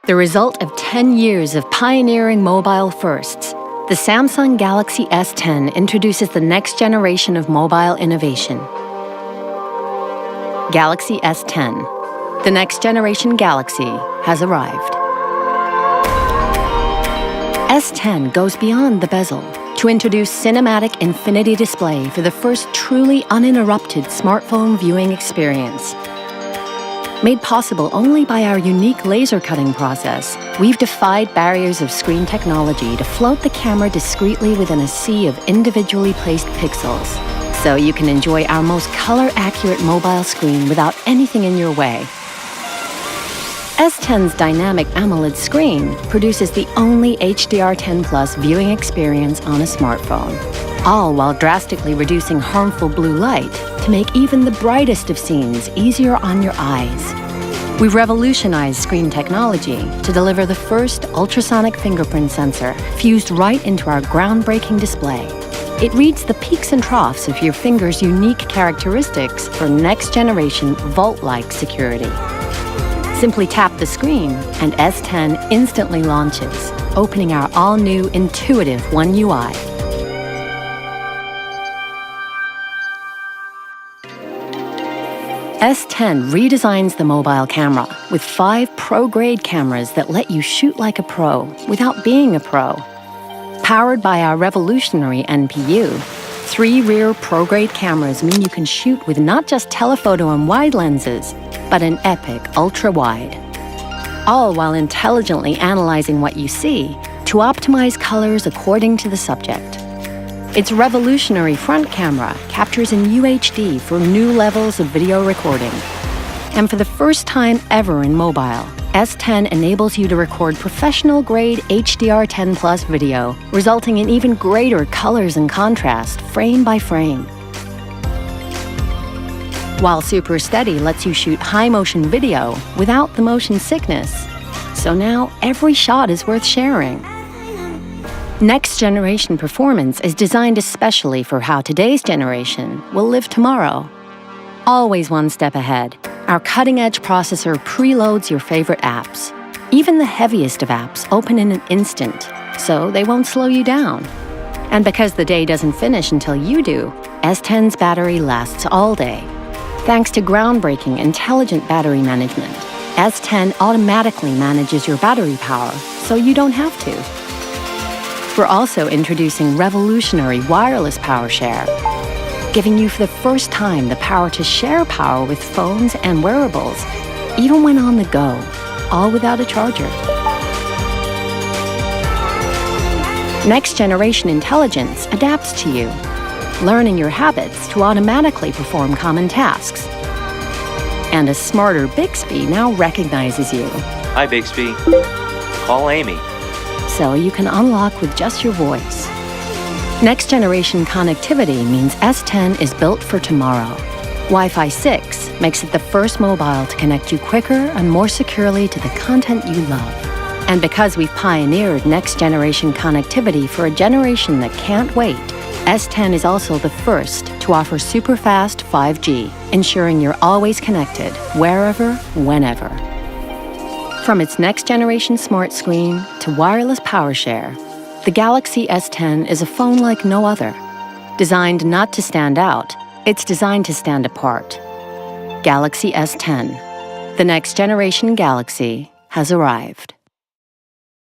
The result of 10 years of pioneering mobile firsts, the Samsung Galaxy S10 introduces the next generation of mobile innovation. Galaxy S10. The next generation Galaxy has arrived. S10 goes beyond the bezel to introduce cinematic infinity display for the first truly uninterrupted smartphone viewing experience. Made possible only by our unique laser cutting process, we've defied barriers of screen technology to float the camera discreetly within a sea of individually placed pixels, so you can enjoy our most color-accurate mobile screen without anything in your way. S10's dynamic AMOLED screen produces the only HDR10+ viewing experience on a smartphone, all while drastically reducing harmful blue light to make even the brightest of scenes easier on your eyes. We've revolutionized screen technology to deliver the first ultrasonic fingerprint sensor fused right into our groundbreaking display. It reads the peaks and troughs of your finger's unique characteristics for next-generation vault-like security. Simply tap the screen, and S10 instantly launches, opening our all-new intuitive One UI. S10 redesigns the mobile camera with 5 pro-grade cameras that let you shoot like a pro without being a pro. Powered by our revolutionary NPU, 3 rear pro-grade cameras mean you can shoot with not just telephoto and wide lenses, but an epic ultra-wide. All while intelligently analyzing what you see to optimize colors according to the subject. Its revolutionary front camera captures in UHD for new levels of video recording. And for the first time ever in mobile, S10 enables you to record professional-grade HDR10+ video, resulting in even greater colors and contrast, frame by frame. While Super Steady lets you shoot high-motion video without the motion sickness. So now every shot is worth sharing. Next-generation performance is designed especially for how today's generation will live tomorrow. Always one step ahead, our cutting-edge processor preloads your favorite apps. Even the heaviest of apps open in an instant, so they won't slow you down. And because the day doesn't finish until you do, S10's battery lasts all day. Thanks to groundbreaking intelligent battery management, S10 automatically manages your battery power, so you don't have to. We're also introducing revolutionary wireless power share, giving you for the first time the power to share power with phones and wearables, even when on the go, all without a charger. Next-generation intelligence adapts to you, learning your habits to automatically perform common tasks. And a smarter Bixby now recognizes you. Hi, Bixby. Call Amy. So you can unlock with just your voice. Next-generation connectivity means S10 is built for tomorrow. Wi-Fi 6 makes it the first mobile to connect you quicker and more securely to the content you love. And because we've pioneered next-generation connectivity for a generation that can't wait, S10 is also the first to offer super-fast 5G, ensuring you're always connected, wherever, whenever. From its next-generation smart screen to wireless power share, the Galaxy S10 is a phone like no other. Designed not to stand out, it's designed to stand apart. Galaxy S10. The next-generation Galaxy has arrived.